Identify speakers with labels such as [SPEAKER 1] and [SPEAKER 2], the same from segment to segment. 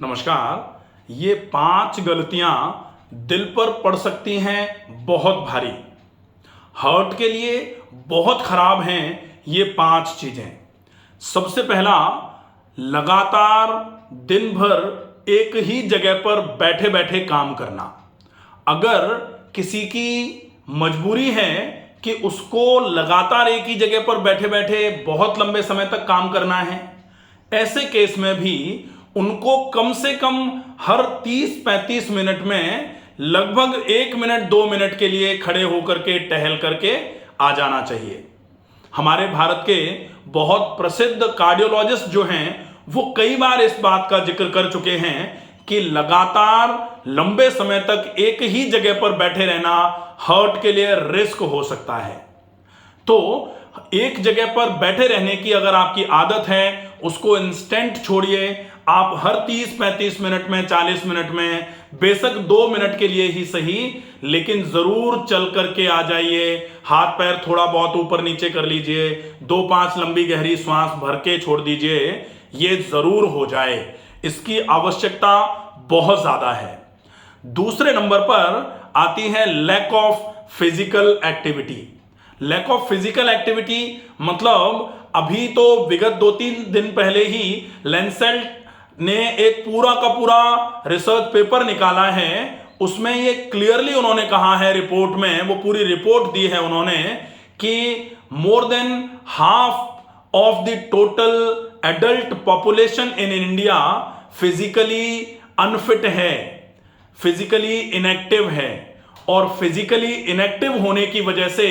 [SPEAKER 1] नमस्कार। ये 5 गलतियां दिल पर पड़ सकती हैं बहुत भारी। हार्ट के लिए बहुत खराब हैं ये 5 चीजें। सबसे पहला, लगातार दिन भर एक ही जगह पर बैठे बैठे काम करना। अगर किसी की मजबूरी है कि उसको लगातार एक ही जगह पर बैठे बैठे बहुत लंबे समय तक काम करना है, ऐसे केस में भी उनको कम से कम हर 30-35 मिनट में लगभग 1 मिनट 2 मिनट के लिए खड़े होकर के टहल करके आ जाना चाहिए। हमारे भारत के बहुत प्रसिद्ध कार्डियोलॉजिस्ट जो हैं वो कई बार इस बात का जिक्र कर चुके हैं कि लगातार लंबे समय तक एक ही जगह पर बैठे रहना हार्ट के लिए रिस्क हो सकता है। तो एक जगह पर बैठे रहने की अगर आपकी आदत है, उसको इंस्टेंट छोड़िए। आप हर 30-35 मिनट में, 40 मिनट में, बेशक 2 मिनट के लिए ही सही, लेकिन जरूर चल करके आ जाइए। हाथ पैर थोड़ा बहुत ऊपर नीचे कर लीजिए, 2-5 लंबी गहरी सांस भर के छोड़ दीजिए। ये जरूर हो जाए, इसकी आवश्यकता बहुत ज्यादा है। दूसरे नंबर पर आती है lack of physical activity. Lack of physical activity मतलब अभी तो विगत 2-3 दिन पहले ही लैंसेट ने एक पूरा का पूरा रिसर्च पेपर निकाला है। उसमें ये क्लियरली उन्होंने कहा है, रिपोर्ट में वो पूरी रिपोर्ट दी है उन्होंने, कि more than half of the total adult population in India physically unfit है, फिजिकली इनएक्टिव है। और फिजिकली इनएक्टिव होने की वजह से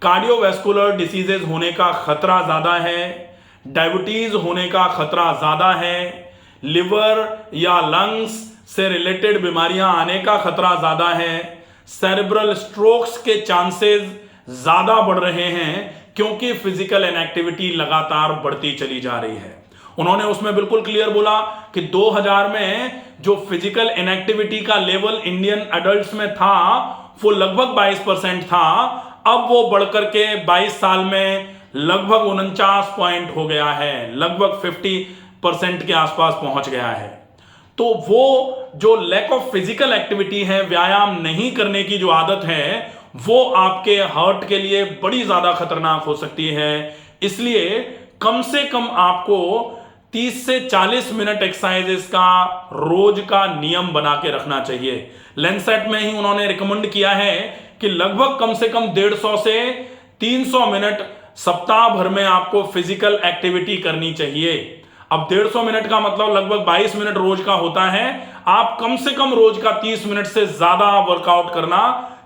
[SPEAKER 1] कार्डियोवैस्कुलर डिसीजेज होने का खतरा ज्यादा है, डायबिटीज होने का खतरा ज्यादा है, लिवर या लंग्स से रिलेटेड बीमारियां आने का खतरा ज्यादा है, सेरेब्रल स्ट्रोक्स के चांसेस ज्यादा बढ़ रहे हैं क्योंकि फिजिकल इनएक्टिविटी लगातार बढ़ती चली जा रही है। उन्होंने उसमें बिल्कुल क्लियर बोला कि 2000 में जो फिजिकल इनएक्टिविटी का लेवल इंडियन एडल्ट्स में था वो लगभग 22% था। अब वो बढ़कर के 22 साल में लगभग 49 पॉइंट हो गया है, लगभग 50% के आसपास पहुंच गया है। तो वो जो लैक ऑफ फिजिकल एक्टिविटी है, व्यायाम नहीं करने की जो आदत है, वो आपके हार्ट के लिए बड़ी ज्यादा खतरनाक हो सकती है। इसलिए कम से कम आपको 30 से 40 मिनट एक्सरसाइजेस का रोज का नियम बना के रखना चाहिए। लैंसेट में ही उन्होंने रिकमेंड किया है कि लगभग कम से कम 150 से 300 मिनट सप्ताह भर में आपको फिजिकल एक्टिविटी करनी चाहिए। अब 150 मिनट का मतलब लगभग 22 मिनट रोज का होता है। आप कम से कम रोज का 30 मिनट से ज्यादा वर्कआउट करना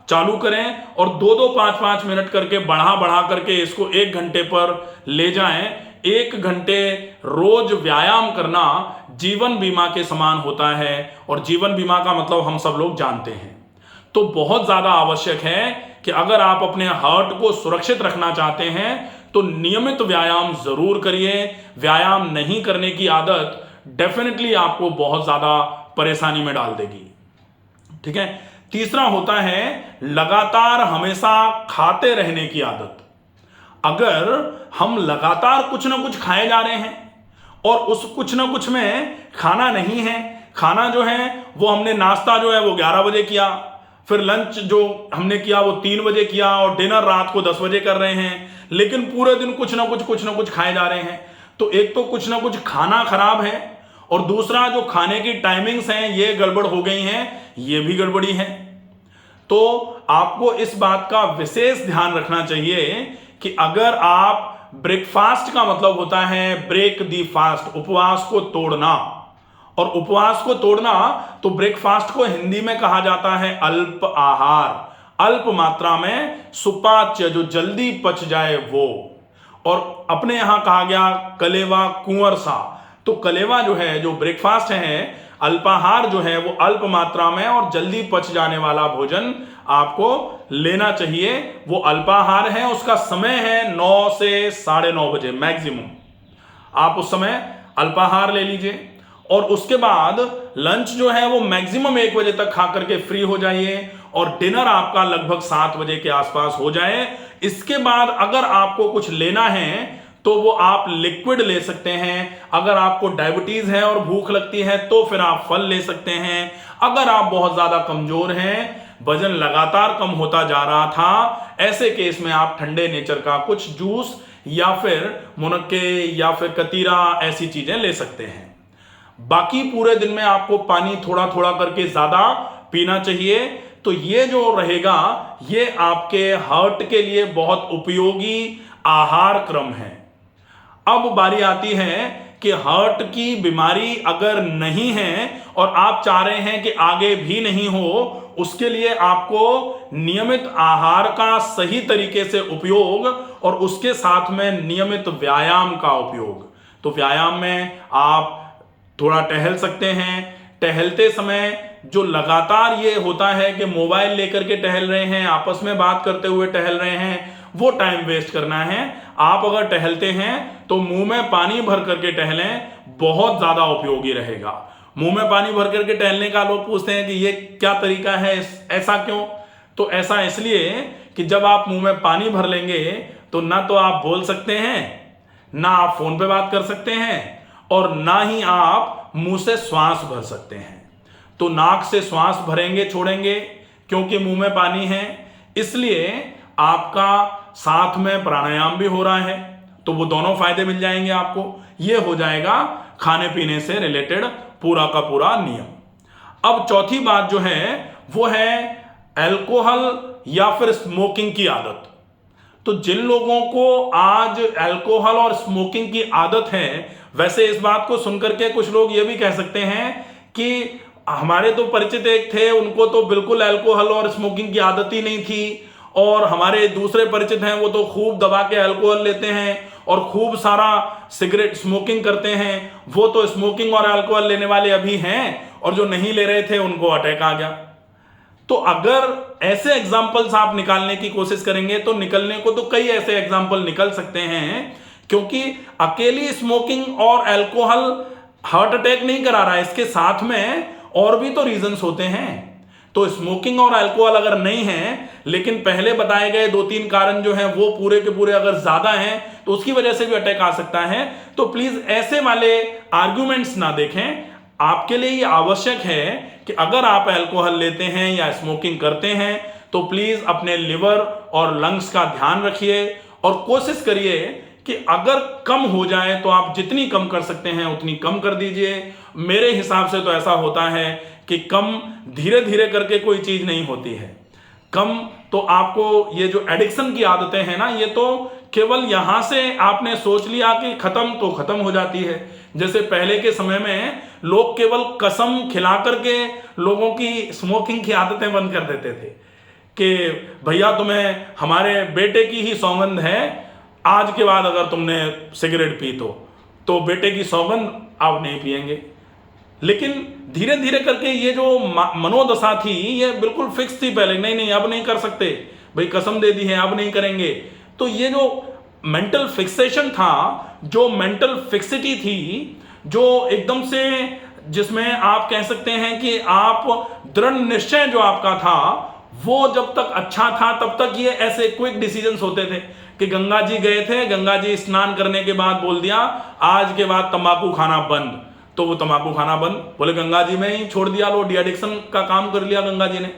[SPEAKER 1] चालू करें और 2-2, 5-5 मिनट करके बढ़ा बढ़ा करके इसको 1 घंटे पर ले जाएं। 1 घंटे रोज व्यायाम करना जीवन बीमा के समान होता है और जीवन बीमा का मतलब हम सब लोग जानते हैं। तो बहुत ज्यादा आवश्यक है कि अगर आप अपने हार्ट को सुरक्षित रखना चाहते हैं तो नियमित व्यायाम जरूर करिए। व्यायाम नहीं करने की आदत डेफिनेटली आपको बहुत ज्यादा परेशानी में डाल देगी। ठीक है। तीसरा होता है लगातार हमेशा खाते रहने की आदत। अगर हम लगातार कुछ ना कुछ खाए जा रहे हैं और उस कुछ ना कुछ में खाना नहीं है, खाना जो है वो हमने नाश्ता जो है वो 11 बजे किया, फिर लंच जो हमने किया वो 3 बजे किया और डिनर रात को 10 बजे कर रहे हैं, लेकिन पूरे दिन कुछ ना कुछ खाए जा रहे हैं, तो एक तो कुछ ना कुछ खाना खराब है और दूसरा जो खाने की टाइमिंग्स हैं ये गड़बड़ हो गई हैं, ये भी गड़बड़ी है। तो आपको इस बात का विशेष ध्यान रखना चाहिए कि अगर आप ब्रेकफास्ट का मतलब होता है ब्रेक दी फास्ट, उपवास को तोड़ना, और उपवास को तोड़ना तो ब्रेकफास्ट को हिंदी में कहा जाता है अल्प आहार। अल्प मात्रा में सुपाच्य, जो जल्दी पच जाए वो। और अपने यहां कहा गया कलेवा कुंवर सा, तो कलेवा जो है, जो ब्रेकफास्ट है, अल्पाहार जो है वो अल्प मात्रा में और जल्दी पच जाने वाला भोजन आपको लेना चाहिए। वो अल्पाहार है, उसका समय है 9 से 9:30 बजे मैक्सिमम। आप उस समय अल्पाहार ले लीजिए और उसके बाद लंच जो है वो मैक्सिमम 1 बजे तक खा करके फ्री हो जाइए और डिनर आपका लगभग 7 बजे के आसपास हो जाए। इसके बाद अगर आपको कुछ लेना है तो वो आप लिक्विड ले सकते हैं। अगर आपको डायबिटीज है और भूख लगती है तो फिर आप फल ले सकते हैं। अगर आप बहुत ज्यादा कमजोर हैं, वजन लगातार कम होता जा रहा था, ऐसे केस में आप ठंडे नेचर का कुछ जूस या फिर मुनक्के या फिर कतीरा ऐसी चीजें ले सकते हैं। बाकी पूरे दिन में आपको पानी थोड़ा थोड़ा करके ज्यादा पीना चाहिए। तो ये जो रहेगा ये आपके हार्ट के लिए बहुत उपयोगी आहार क्रम है। अब बारी आती है कि हार्ट की बीमारी अगर नहीं है और आप चाह रहे हैं कि आगे भी नहीं हो, उसके लिए आपको नियमित आहार का सही तरीके से उपयोग और उसके साथ में नियमित व्यायाम का उपयोग। तो व्यायाम में आप थोड़ा टहल सकते हैं। टहलते समय जो लगातार ये होता है कि मोबाइल लेकर के टहल रहे हैं, आपस में बात करते हुए टहल रहे हैं, वो टाइम वेस्ट करना है। आप अगर टहलते हैं तो मुंह में पानी भर करके टहलें, बहुत ज्यादा उपयोगी रहेगा। मुंह में पानी भर करके टहलने का लोग पूछते हैं कि ये क्या तरीका है, ऐसा क्यों? तो ऐसा इसलिए कि जब आप मुंह में पानी भर लेंगे तो ना तो आप बोल सकते हैं, ना आप फोन पे बात कर सकते हैं, और ना ही आप मुंह से श्वास भर सकते हैं। तो नाक से श्वास भरेंगे छोड़ेंगे क्योंकि मुंह में पानी है, इसलिए आपका साथ में प्राणायाम भी हो रहा है, तो वो दोनों फायदे मिल जाएंगे आपको। ये हो जाएगा खाने पीने से रिलेटेड पूरा का पूरा नियम। अब चौथी बात जो है वो है अल्कोहल या फिर स्मोकिंग की आदत। तो जिन लोगों को आज अल्कोहल और स्मोकिंग की आदत है, वैसे इस बात को सुनकर के कुछ लोग ये भी कह सकते हैं कि हमारे तो परिचित एक थे, उनको तो बिल्कुल अल्कोहल और स्मोकिंग की आदत ही नहीं थी, और हमारे दूसरे परिचित हैं वो तो खूब दबा के अल्कोहल लेते हैं और खूब सारा सिगरेट स्मोकिंग करते हैं। वो तो स्मोकिंग और अल्कोहल लेने वाले अभी हैं और जो नहीं ले रहे थे उनको अटैक आ गया। तो अगर ऐसे एग्जाम्पल्स आप निकालने की कोशिश करेंगे तो निकलने को तो कई ऐसे एग्जाम्पल निकल सकते हैं, क्योंकि अकेली स्मोकिंग और अल्कोहल हार्ट अटैक नहीं करा रहा है, इसके साथ में और भी तो रीजंस होते हैं। तो स्मोकिंग और अल्कोहल अगर नहीं है, लेकिन पहले बताए गए 2-3 कारण जो हैं वो पूरे के पूरे अगर ज्यादा हैं तो उसकी वजह से भी अटैक आ सकता है। तो प्लीज ऐसे वाले आर्ग्यूमेंट्स ना देखें। आपके लिए ये आवश्यक है कि अगर आप अल्कोहल लेते हैं या स्मोकिंग करते हैं तो प्लीज अपने लिवर और लंग्स का ध्यान रखिए और कोशिश करिए कि अगर कम हो जाए तो आप जितनी कम कर सकते हैं उतनी कम कर दीजिए। मेरे हिसाब से तो ऐसा होता है कि कम धीरे धीरे करके कोई चीज नहीं होती है। कम तो आपको ये जो एडिक्शन की आदतें हैं ना, ये तो केवल यहां से आपने सोच लिया कि खत्म तो खत्म हो जाती है। जैसे पहले के समय में लोग केवल कसम खिला करके लोगों की स्मोकिंग की आदतें बंद कर देते थे कि भैया तुम्हें हमारे बेटे की ही सौगंध है, आज के बाद अगर तुमने सिगरेट पी तो बेटे की सौगंध आप नहीं पिएंगे। लेकिन धीरे धीरे करके ये जो मनोदशा थी ये बिल्कुल फिक्स थी पहले, नहीं अब नहीं कर सकते, भाई कसम दे दी है अब नहीं करेंगे। तो ये जो मेंटल फिक्सेशन था, जो मेंटल फिक्सिटी थी, जो एकदम से जिसमें आप कह सकते हैं कि आप दृढ़ निश्चय जो आपका था वो जब तक अच्छा था तब तक ये ऐसे क्विक डिसीजंस होते थे कि गंगा जी गए थे, गंगा जी स्नान करने के बाद बोल दिया आज के बाद तंबाकू खाना बंद, तो वो तंबाकू खाना बंद, बोले गंगा जी में ही छोड़ दिया, लो डी एडिक्शन का काम कर लिया गंगा जी ने।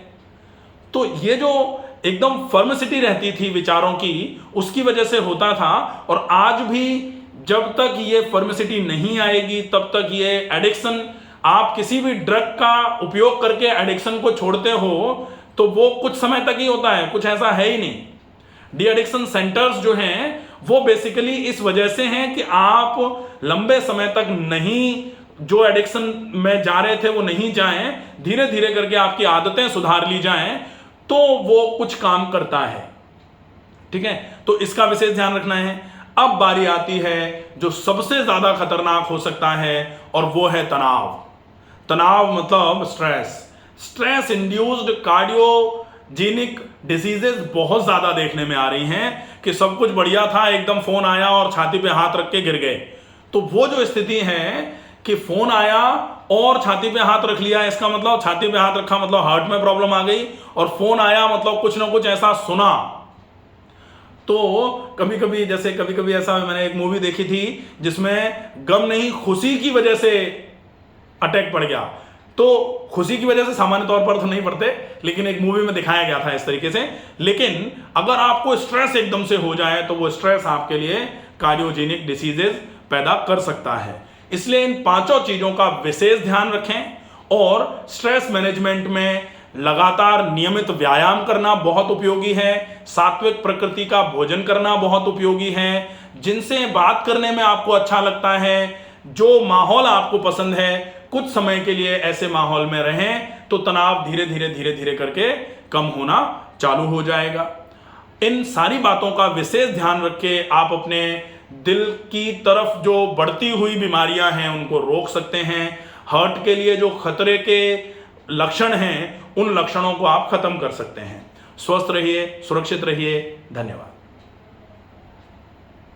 [SPEAKER 1] तो ये जो एकदम फर्मसिटी रहती थी विचारों की, उसकी वजह से होता था। और आज भी जब तक ये फर्मसिटी नहीं आएगी तब तक ये एडिक्शन, आप किसी भी ड्रग का उपयोग करके एडिक्शन को छोड़ते हो तो वो कुछ समय तक ही होता है, कुछ ऐसा है ही नहीं। डी एडिक्शन सेंटर्स जो हैं वो बेसिकली इस वजह से हैं कि आप लंबे समय तक नहीं, जो एडिक्शन में जा रहे थे वो नहीं जाएं, धीरे धीरे करके आपकी आदतें सुधार ली जाएं तो वो कुछ काम करता है। ठीक है, तो इसका विशेष ध्यान रखना है। अब बारी आती है जो सबसे ज्यादा खतरनाक हो सकता है और वो है तनाव। तनाव मतलब स्ट्रेस इंड्यूस्ड कार्डियोजेनिक डिजीजेस बहुत ज्यादा देखने में आ रही हैं कि सब कुछ बढ़िया था, एकदम फोन आया और छाती पे हाथ रख के गिर गए। तो वो जो स्थिति है कि फोन आया और छाती पे हाथ रख लिया, इसका मतलब छाती पे हाथ रखा मतलब हार्ट में प्रॉब्लम आ गई, और फोन आया मतलब कुछ ना कुछ ऐसा सुना तो कभी कभी ऐसा मैंने एक मूवी देखी थी जिसमें गम नहीं खुशी की वजह से अटैक पड़ गया। तो खुशी की वजह से सामान्य तौर पर तो नहीं पड़ते, लेकिन एक मूवी में दिखाया गया था इस तरीके से। लेकिन अगर आपको स्ट्रेस एकदम से हो जाए तो वो स्ट्रेस आपके लिए कार्डियोजेनिक डिसीजेज पैदा कर सकता है। इसलिए इन पांचों चीजों का विशेष ध्यान रखें और स्ट्रेस मैनेजमेंट में लगातार नियमित व्यायाम करना बहुत उपयोगी है। सात्विक प्रकृति का भोजन करना बहुत उपयोगी है। जिनसे बात करने में आपको अच्छा लगता है, जो माहौल आपको पसंद है, कुछ समय के लिए ऐसे माहौल में रहें तो तनाव धीरे धीरे करके कम होना चालू हो जाएगा। इन सारी बातों का विशेष ध्यान रख के आप अपने दिल की तरफ जो बढ़ती हुई बीमारियां हैं उनको रोक सकते हैं। हार्ट के लिए जो खतरे के लक्षण हैं उन लक्षणों को आप खत्म कर सकते हैं। स्वस्थ रहिए, सुरक्षित रहिए। धन्यवाद।